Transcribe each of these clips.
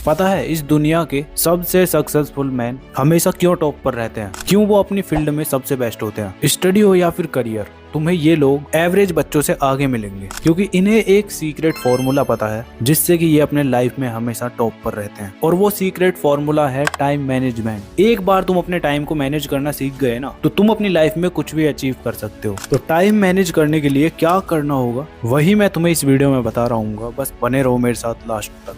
पता है इस दुनिया के सबसे सक्सेसफुल मैन हमेशा क्यों टॉप पर रहते हैं, क्यों वो अपनी फील्ड में सबसे बेस्ट होते हैं, स्टडी हो या फिर करियर। तुम्हें ये लोग एवरेज बच्चों से आगे मिलेंगे क्योंकि इन्हें एक सीक्रेट फॉर्मूला पता है जिससे कि ये अपने लाइफ में हमेशा टॉप पर रहते हैं। और वो सीक्रेट फॉर्मूला है टाइम मैनेजमेंट। एक बार तुम अपने टाइम को मैनेज करना सीख गए ना तो तुम अपनी लाइफ में कुछ भी अचीव कर सकते हो। तो टाइम मैनेज करने के लिए क्या करना होगा वही मैं तुम्हें इस वीडियो में बता रहा हूँ, बस बने रहो मेरे साथ लास्ट तक।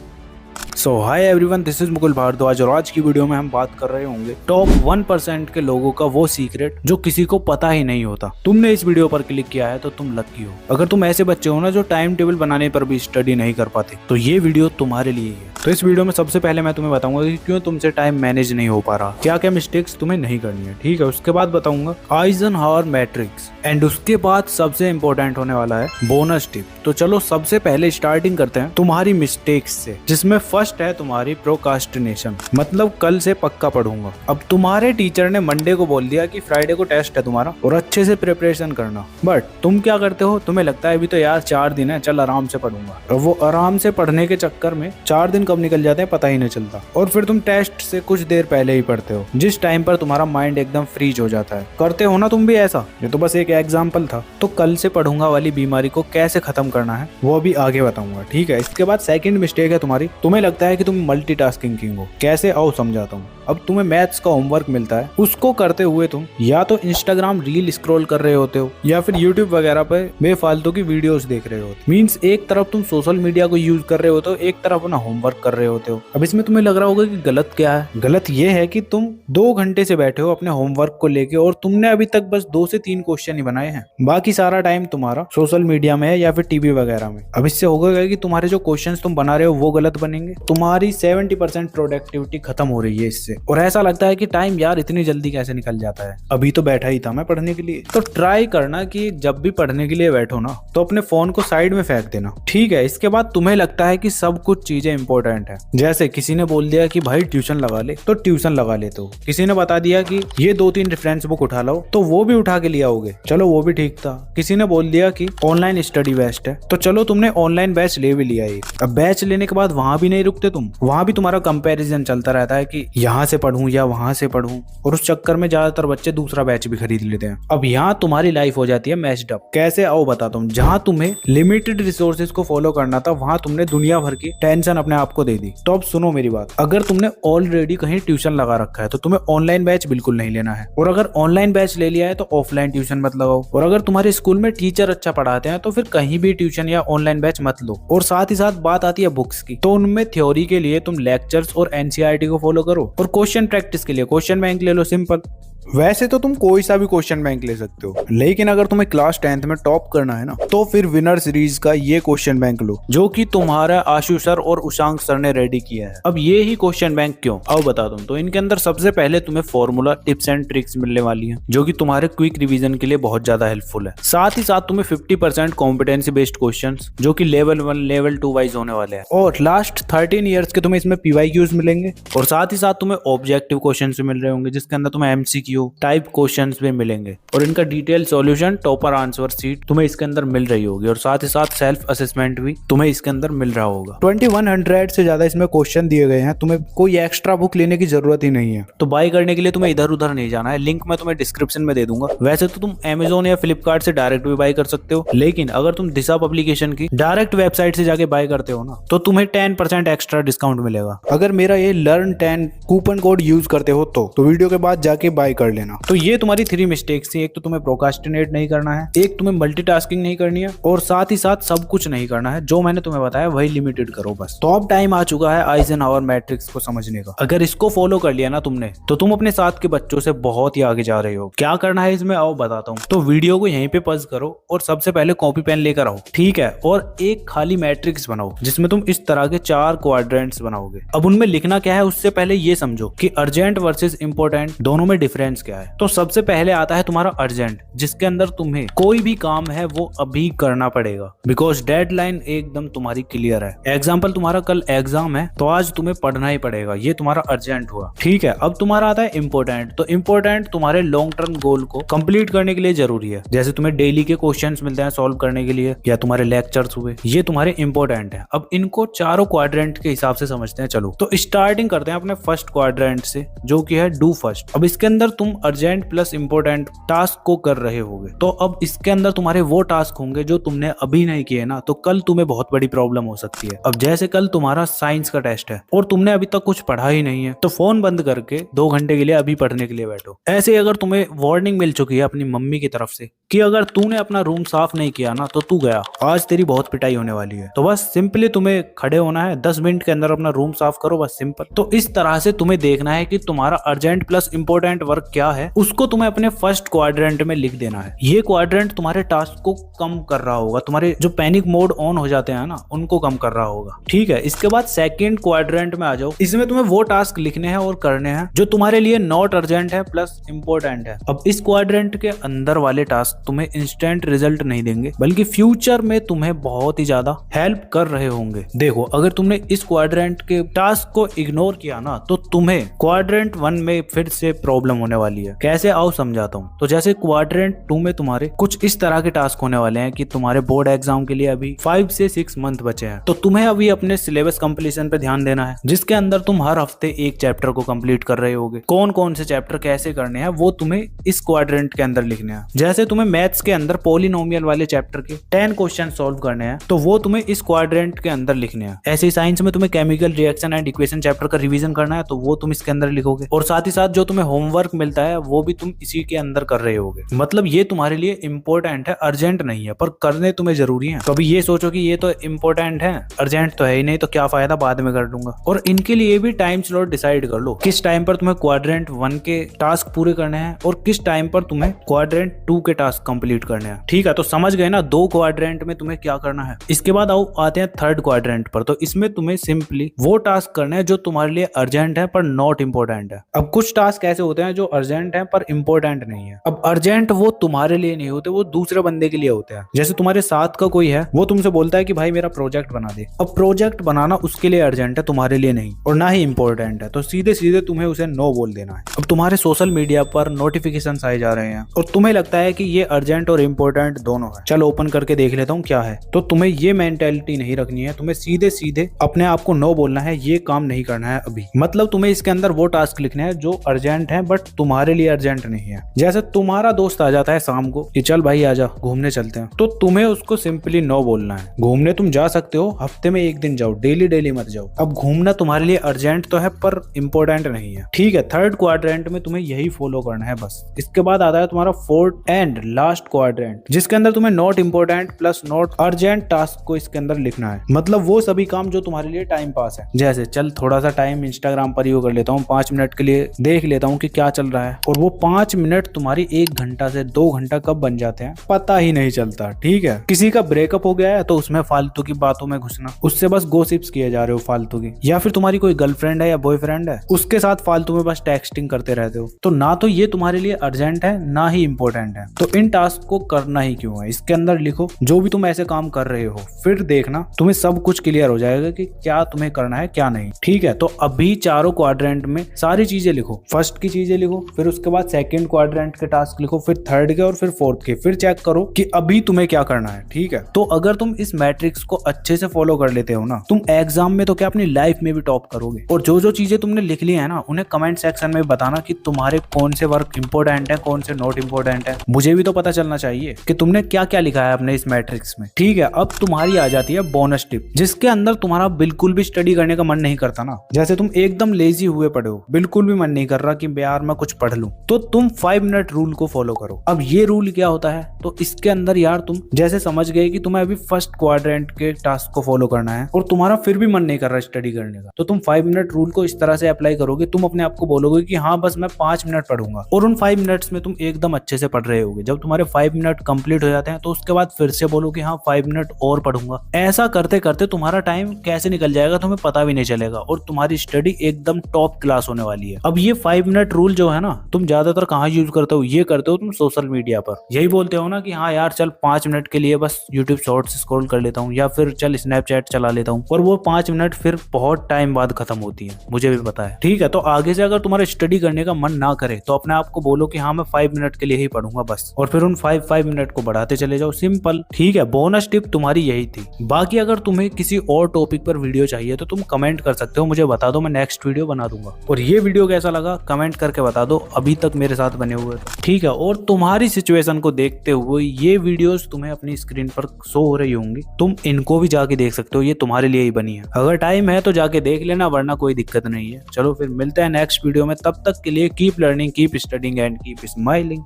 So hi everyone, this is Mukul Bhardwaj और आज की वीडियो में हम बात कर रहे होंगे टॉप 1% के लोगों का वो सीक्रेट जो किसी को पता ही नहीं होता। तुमने इस वीडियो पर क्लिक किया है तो तुम लकी हो। अगर तुम ऐसे बच्चे हो ना जो टाइम टेबल बनाने पर भी स्टडी नहीं कर पाते तो ये वीडियो तुम्हारे लिए है। तो इस वीडियो में सबसे पहले मैं तुम्हें बताऊंगा कि क्यों तुमसे टाइम मैनेज नहीं हो पा रहा, क्या क्या मिस्टेक्स तुम्हें नहीं करनी है, ठीक है। उसके बाद बताऊंगा आइजनहावर मैट्रिक्स एंड उसके बाद सबसे इंपॉर्टेंट होने वाला है बोनस टिप। तो चलो सबसे पहले स्टार्टिंग करते हैं तुम्हारी मिस्टेक्स से, जिसमें फर्स्ट है तुम्हारी प्रोकास्टिनेशन, मतलब कल से पक्का पढ़ूंगा। अब तुम्हारे टीचर ने मंडे को बोल दिया कि फ्राइडे को टेस्ट है तुम्हारा और अच्छे से प्रिपरेशन करना, बट तुम क्या करते हो, तुम्हें लगता है अभी तो यार 4 दिन है, चल आराम से पढ़ूंगा। और वो आराम से पढ़ने के चक्कर में 4 दिन कब निकल जाते हैं पता ही नहीं चलता। और फिर तुम टेस्ट से कुछ देर पहले ही पढ़ते हो, जिस टाइम पर तुम्हारा माइंड एकदम फ्रीज हो जाता है। करते हो ना तुम भी ऐसा? ये तो बस एक एग्जाम्पल था। तो कल से पढ़ूंगा वाली बीमारी को कैसे खत्म करना है वो भी आगे बताऊंगा, ठीक है। इसके बाद सेकंड मिस्टेक है तुम्हारी, तुम्हें लगता है कि तुम मल्टीटास्किंग किंग हो। कैसे, आओ समझाता हूँ। अब तुम्हें मैथ्स का होमवर्क मिलता है, उसको करते हुए तुम या तो इंस्टाग्राम रील स्क्रॉल कर रहे होते हो या फिर यूट्यूब वगैरह पे बेफालतू की वीडियोस देख रहे होते। मींस एक तरफ तुम सोशल मीडिया को यूज कर रहे होते हो, एक तरफ अपना होमवर्क कर रहे होते हो। अब इसमें तुम्हें लग रहा होगा कि गलत क्या है। गलत ये है कि तुम 2 घंटे से बैठे हो अपने होमवर्क को लेके और तुमने अभी तक बस 2 से 3 क्वेश्चन ही बनाए हैं, बाकी सारा टाइम तुम्हारा सोशल मीडिया में है या फिर टीवी वगैरह में। अब इससे होगा कि तुम्हारे जो क्वेश्चंस तुम बना रहे हो वो गलत बनेंगे, तुम्हारी 70% प्रोडक्टिविटी खत्म हो रही है इससे। और ऐसा लगता है कि टाइम यार इतनी जल्दी कैसे निकल जाता है, अभी तो बैठा ही था मैं पढ़ने के लिए। तो ट्राई करना कि जब भी पढ़ने के लिए बैठो ना तो अपने फोन को साइड में फेंक देना, ठीक है। इसके बाद तुम्हें लगता है कि सब कुछ चीजें इंपॉर्टेंट है, जैसे किसी ने बोल दिया कि भाई ट्यूशन लगा ले तो ट्यूशन लगा ले, तो किसी ने बता दिया कि ये 2-3 रेफरेंस बुक उठा लो तो वो भी उठा के लिया होगे, चलो वो भी ठीक था। किसी ने बोल दिया कि ऑनलाइन स्टडी बेस्ट है तो चलो तुमने ऑनलाइन बैच ले भी लिया। अब बैच लेने के बाद वहां भी नहीं रुकते तुम, वहां भी तुम्हारा कंपैरिजन चलता रहता है कि यहाँ से पढ़ूं या वहां से पढ़ूं, और उस चक्कर में ज्यादातर बच्चे दूसरा बैच भी खरीद लेते हैं। अब यहाँ तुम्हारी लाइफ हो जाती है मैच्ड अप। कैसे, आओ बताता हूँ। जहाँ तुम्हें लिमिटेड रिसोर्सेज को फॉलो करना था वहां तुमने दुनिया भर की टेंशन अपने आप को दे दी। तो अब सुनो मेरी बात, अगर तुमने ऑलरेडी कहीं ट्यूशन लगा रखा है तो तुम्हें ऑनलाइन बैच बिल्कुल नहीं लेना है, और अगर ऑनलाइन बैच ले लिया है तो ऑफलाइन ट्यूशन मत लगाओ। और अगर तुम्हारे स्कूल में टीचर अच्छा पढ़ाते हैं तो फिर कहीं भी ट्यूशन या ऑनलाइन बैच मत लो। और साथ ही साथ बात आती है बुक्स की, तो उनमें थ्योरी के लिए तुम लेक्चर्स और एनसीईआरटी को फॉलो करो, और क्वेश्चन प्रैक्टिस के लिए क्वेश्चन बैंक ले लो, सिंपल। वैसे तो तुम कोई सा भी क्वेश्चन बैंक ले सकते हो, लेकिन अगर तुम्हें क्लास 10th में टॉप करना है ना तो फिर विनर सीरीज का ये क्वेश्चन बैंक लो, जो कि तुम्हारा आशु सर और उशांक सर ने रेडी किया है। अब ये ही क्वेश्चन बैंक क्यों, आओ बता दूं। तो इनके अंदर सबसे पहले तुम्हें फॉर्मूला, टिप्स एंड ट्रिक्स मिलने वाली है जो कि तुम्हारे क्विक रिवीजन के लिए बहुत ज्यादा हेल्पफुल है। साथ ही साथ तुम्हें 50% कॉम्पिटेंसी बेस्ड क्वेश्चन जो कि लेवल 1 लेवल 2 वाइज होने वाले हैं, और लास्ट 13 ईयर्स के तुम्हें इसमें PYQs मिलेंगे। और साथ ही साथ तुम्हें ऑब्जेक्टिव क्वेश्चन भी मिल रहे होंगे जिसके अंदर तुम्हें MCQ टाइप क्वेश्चंस भी मिलेंगे, और इनका detail solution, topper answer sheet तुम्हें इसके अंदर मिल रही होगी, और साथ ही साथ सेल्फ असेसमेंट भी तुम्हें इसके अंदर मिल रहा होगा। 2100 से ज्यादा इसमें क्वेश्चन दिए गए हैं, तुम्हें कोई एक्स्ट्रा बुक लेने की जरूरत ही नहीं है। तो बाय करने के लिए तुम्हें इधर उधर नहीं जाना है, लिंक मैं तुम्हें डिस्क्रिप्शन में दे दूंगा। वैसे तो तुम Amazon या फ्लिपकार्ट से डायरेक्ट भी बाय कर सकते हो, लेकिन अगर तुम दिशा पब्लिकेशन की डायरेक्ट वेबसाइट से जाके बाय करते हो ना तो तुम्हें 10% एक्स्ट्रा डिस्काउंट मिलेगा, अगर मेरा ये लर्न 10 कूपन कोड यूज करते हो तो वीडियो के बाद जाके बाय कर लेना। तो ये तुम्हारी 3 मिस्टेक्स थी। एक तो तुम्हें प्रोकास्टिनेट नहीं करना है, एक तुम्हें मल्टीटास्किंग नहीं करनी है, और साथ ही साथ सब कुछ नहीं करना है। जो मैंने तुम्हें बताया वही लिमिटेड करो बस। तो अब टाइम आ चुका है आइजनहावर मैट्रिक्स को समझने का। अगर इसको फॉलो कर लिया ना तुमने तो तुम अपने साथ के बच्चों से बहुत ही आगे जा रहे हो। क्या करना है इसमें, आओ बताता हूँ। तो वीडियो को यहीं पे पॉज करो और सबसे पहले कॉपी पेन लेकर आओ, ठीक है, और एक खाली मैट्रिक्स बनाओ जिसमें तुम इस तरह के 4 क्वाड्रेंट्स बनाओगे। अब उनमें लिखना क्या है उससे पहले ये समझो कि अर्जेंट वर्सेस इंपॉर्टेंट दोनों में डिफरेंस इम्पोर्टेंस क्या है। तो सबसे पहले आता है तुम्हारा अर्जेंट, जिसके अंदर तुम्हें कोई भी काम है वो अभी करना पड़ेगा, बिकॉज डेडलाइन एकदम तुम्हारी क्लियर है। एग्जाम्पल, तुम्हारा कल एग्जाम है तो आज तुम्हें पढ़ना ही पड़ेगा, ये तुम्हारा अर्जेंट हुआ। ठीक है, अब तुम्हारा आता है इम्पोर्टेंट। तो इम्पोर्टेंट तुम्हारे लॉन्ग टर्म गोल को कंप्लीट करने के लिए जरूरी है, जैसे तुम्हें डेली के क्वेश्चंस मिलते हैं सॉल्व करने के लिए, या तुम्हारे लेक्चर्स हुए, ये तुम्हारे इंपॉर्टेंट है। अब इनको चारों क्वाड्रेंट के हिसाब से समझते हैं। चलो तो स्टार्टिंग करते हैं अपने फर्स्ट क्वाड्रेंट से, जो कि है डू फर्स्ट। अब इसके अंदर तुम अर्जेंट प्लस इंपॉर्टेंट टास्क को कर रहे होगे, तो अब इसके अंदर तुम्हारे वो टास्क होंगे जो तुमने अभी नहीं किए ना, तो कल तुम्हें बहुत बड़ी प्रॉब्लम हो सकती है। अब जैसे कल तुम्हारा साइंस का टेस्ट है और तुमने अभी तक कुछ पढ़ा ही नहीं है, तो फोन बंद करके 2 घंटे के लिए अभी पढ़ने के लिए बैठो। ऐसे अगर तुम्हें वार्निंग मिल चुकी है अपनी मम्मी की तरफ से कि अगर तूने अपना रूम साफ नहीं किया ना तो तू गया, आज तेरी बहुत पिटाई होने वाली है, तो बस सिंपली तुम्हें खड़े होना है, 10 मिनट के अंदर अपना रूम साफ करो, बस सिंपल। तो इस तरह से तुम्हें देखना है कि तुम्हारा अर्जेंट प्लस इंपॉर्टेंट वर्क क्या है, उसको तुम्हें अपने फर्स्ट क्वाड्रेंट में लिख देना है। ये क्वाड्रेंट तुम्हारे टास्क को कम कर रहा होगा, तुम्हारे जो पैनिक मोड ऑन हो जाते हैं ना उनको कम कर रहा होगा। ठीक है, इसके बाद सेकंड क्वाड्रेंट में आ जाओ। इसमें तुम्हें वो टास्क लिखने हैं और करने हैं जो तुम्हारे लिए नॉट अर्जेंट है प्लस इंपॉर्टेंट है। अब इस क्वाड्रेंट के अंदर वाले टास्क तुम्हें इंस्टेंट रिजल्ट नहीं देंगे, बल्कि फ्यूचर में तुम्हें बहुत ही ज्यादा हेल्प कर रहे होंगे। देखो, अगर तुमने इस क्वाड्रेंट के टास्क को इग्नोर किया ना तो तुम्हें क्वाड्रेंट 1 में फिर से प्रॉब्लम होने वाली है। कैसे, आओ समझाता हूँ। तो जैसे क्वाड्रेंट 2 में तुम्हारे कुछ इस तरह के टास्क होने वाले हैं कि तुम्हारे बोर्ड एग्जाम के लिए अभी 5 से 6 मंथ बचे हैं, तो तुम्हें अभी अपने सिलेबस कंप्लीशन पे ध्यान देना है, जिसके अंदर तुम हर हफ्ते एक चैप्टर को कंप्लीट कर रहे होगे। कौन कौन से चैप्टर कैसे करने हैं वो तुम्हें इस क्वाड्रेंट के अंदर लिखने हैं। जैसे तुम्हें मैथ्स के अंदर पॉलिनोमियल वाले चैप्टर के 10 क्वेश्चन सॉल्व करने हैं, तो वो तुम्हें इस क्वाड्रेंट के अंदर लिखने हैं। ऐसे साइंस में तुम्हें chemical reaction and equation chapter का रिवीजन करना है, तो वो तुम इसके अंदर लिखोगे। और साथ ही साथ जो तुम्हें होमवर्क मिलता है वो भी तुम इसी के अंदर कर रहे होगे। मतलब ये तुम्हारे लिए इंपॉर्टेंट है, अर्जेंट नहीं है, पर करने तुम्हें जरूरी है। कभी ये सोचो कि ये तो इंपॉर्टेंट है, अर्जेंट तो है ही नहीं, तो क्या फायदा, बाद में कर लूंगा। और इनके लिए भी टाइम स्लॉट डिसाइड कर लो, किस टाइम पर तुम्हें क्वाड्रेंट 1 के टास्क पूरे करने हैं और किस टाइम पर तुम्हें क्वाड्रेंट 2 के टास्क कंप्लीट करने हैं। ठीक है, तो समझ गए ना 2 क्वाड्रेंट में तुम्हें क्या करना है। इसके बाद आओ आते हैं थर्ड क्वाड्रेंट पर। तो इसमें तुम्हें सिंपली वो टास्क करने हैं जो तुम्हारे लिए अर्जेंट है पर नॉट इंपॉर्टेंट है। अब कुछ टास्क ऐसे होते हैं जो अर्जेंट है पर इंपॉर्टेंट नहीं है। अब अर्जेंट वो तुम्हारे लिए नहीं होते, वो दूसरे बंदे के लिए होते हैं। जैसे तुम्हारे साथ का कोई है, वो तुमसे बोलता है कि भाई मेरा प्रोजेक्ट बना दे। अब प्रोजेक्ट बनाना उसके लिए अर्जेंट है, तुम्हारे लिए नहीं, और ना ही इंपॉर्टेंट है, तो सीधे सीधे तुम्हें उसे नो बोल देना है। अब तुम्हारे सोशल मीडिया पर नोटिफिकेशन आए जा रहे हैं और तुम्हें लगता है कि ये अर्जेंट और इंपॉर्टेंट दोनों है, चलो ओपन करके देख लेता हूँ क्या है। तो तुम्हें ये मेंटेलिटी नहीं रखनी है, तुम्हें सीधे सीधे अपने आप को नो बोलना है, ये काम नहीं करना है अभी। मतलब तुम्हें इसके अंदर वो टास्क लिखने हैं जो अर्जेंट है बट तुम्हारे लिए अर्जेंट नहीं है। जैसे तुम्हारा दोस्त आ जाता है शाम को कि चल भाई आजा घूमने चलते हैं, तो तुम्हें उसको सिंपली नो बोलना है। घूमने तुम जा सकते हो, हफ्ते में 1 दिन जाओ, डेली डेली मत जाओ। अब घूमना तुम्हारे लिए अर्जेंट तो है पर इंपॉर्टेंट नहीं है। ठीक है, थर्ड क्वाड्रेंट में तुम्हें यही फॉलो करना है बस। इसके बाद आता है तुम्हारा फोर्थ एंड लास्ट क्वाड्रेंट, जिसके अंदर तुम्हें not important plus not urgent task को इसके अंदर लिखना है। मतलब वो सभी काम जो तुम्हारे लिए टाइम पास है, जैसे चल थोड़ा सा टाइम इंस्टाग्राम पर यूज कर लेता हूँ, 5 मिनट के लिए देख लेता हूँ कि क्या चल रहा है, और वो 5 मिनट तुम्हारी 1 घंटा से 2 घंटा कब बन जाते हैं पता ही नहीं चलता। ठीक है, किसी का ब्रेकअप हो गया है तो उसमें फालतू की बातों में घुसना, उससे बस गोसिप्स किए जा रहे हो फालतू की, या फिर तुम्हारी कोई गर्लफ्रेंड है या बॉयफ्रेंड है, उसके साथ फालतू में बस टेक्सटिंग करते रहते हो, तो ना तो ये तुम्हारे लिए अर्जेंट है ना ही इंपॉर्टेंट है, तो इन टास्क को करना ही क्यों है। इसके अंदर लिखो जो भी तुम ऐसे काम कर रहे हो, फिर देखना तुम्हें सब कुछ क्लियर हो जाएगा कि क्या तुम्हें करना है क्या नहीं। ठीक है, तो अभी चारों क्वाड्रेंट में सारी चीजें लिखो, फर्स्ट की चीजें लिखो, फिर उसके बाद सेकंड क्वाड्रेंट के टास्क लिखो, फिर थर्ड के और फिर फोर्थ के, फिर चेक करो कि अभी तुम्हें क्या करना है। ठीक है, तो अगर तुम इस मैट्रिक्स को अच्छे से फॉलो कर लेते हो ना, तुम एग्जाम में तो क्या अपनी लाइफ में भी टॉप करोगे। और जो जो चीजें तुमने लिख ली है ना, उन्हें कमेंट सेक्शन में बताना कि तुम्हारे कौन से वर्क इंपॉर्टेंट है, कौन से नॉट इंपॉर्टेंट है। मुझे भी तो पता चलना चाहिए कि तुमने क्या क्या लिखा है अपने इस मैट्रिक्स में। ठीक है, अब तुम्हारी आ जाती है बोनस टिप, जिसके अंदर तुम्हारा बिल्कुल भी स्टडी करने का मन नहीं करता ना, जैसे तुम एकदम लेजी हुए पड़े हो, बिल्कुल भी मन नहीं कर रहा कि यार मैं कुछ पढ़ लूं, तो तुम 5 मिनट रूल को फॉलो करो। अब ये रूल क्या होता है, तो इसके अंदर यार तुम जैसे समझ गए कि तुम्हें अभी फर्स्ट क्वाड्रेंट के टास्क को फॉलो करना है और तुम्हारा फिर भी मन नहीं कर रहा स्टडी करने का, तो तुम 5 मिनट रूल को इस तरह से अप्लाई करोगे। तुम अपने आप को बोलोगे कि हाँ बस मैं 5 मिनट पढ़ूंगा, और उन 5 मिनट्स में तुम एकदम अच्छे से पढ़ रहे होगे। जब तुम्हारे 5 मिनट कंप्लीट हो जाते हैं तो उसके बाद फिर से बोलो कि हाँ 5 मिनट और पढ़ूंगा। ऐसा करते करते तुम्हारा टाइम कैसे निकल जाएगा तुम्हें पता भी नहीं चलेगा और तुम्हारी स्टडी एकदम टॉप क्लास होने वाली है। अब ये 5 मिनट रूल जो है ना, तुम ज्यादातर कहाँ यूज करते हो? ये करते हो तुम सोशल मीडिया पर। यही बोलते हो ना कि हाँ यार चल 5 मिनट के लिए बस यूट्यूब शॉर्ट्स स्क्रॉल कर लेता हूँ या फिर चल स्नैपचैट चला लेता हूँ, और वो 5 मिनट फिर बहुत टाइम बाद खत्म होती है, मुझे भी पता है। ठीक है, तो आगे से अगर तुम्हारा स्टडी करने का मन ना करे तो अपने आप को बोलो कि हाँ मैं 5 मिनट के लिए ही पढ़ूंगा बस, और फिर उन 5 मिनट को बढ़ाते चले जाओ। सिंपल। ठीक है, बोनस टिप तुम्हारी यही थी। बाकी अगर तुम्हें किसी और टॉपिक पर वीडियो चाहिए तो तुम कमेंट कर सकते हो, मुझे बता दो, मैं नेक्स्ट वीडियो बना दूंगा। और ये वीडियो कैसा लगा कमेंट करके बता दो, अभी तक मेरे साथ बने हुए तो। ठीक है, और तुम्हारी सिचुएशन को देखते हुए ये वीडियोस तुम्हें अपनी स्क्रीन पर शो हो रही होंगी, तुम इनको भी जाके देख सकते हो, ये तुम्हारे लिए ही बनी है। अगर टाइम है तो जाके देख लेना, वरना कोई दिक्कत नहीं है। चलो फिर मिलते हैं नेक्स्ट वीडियो में, तब तक के लिए keep learning, keep studying and keep smiling.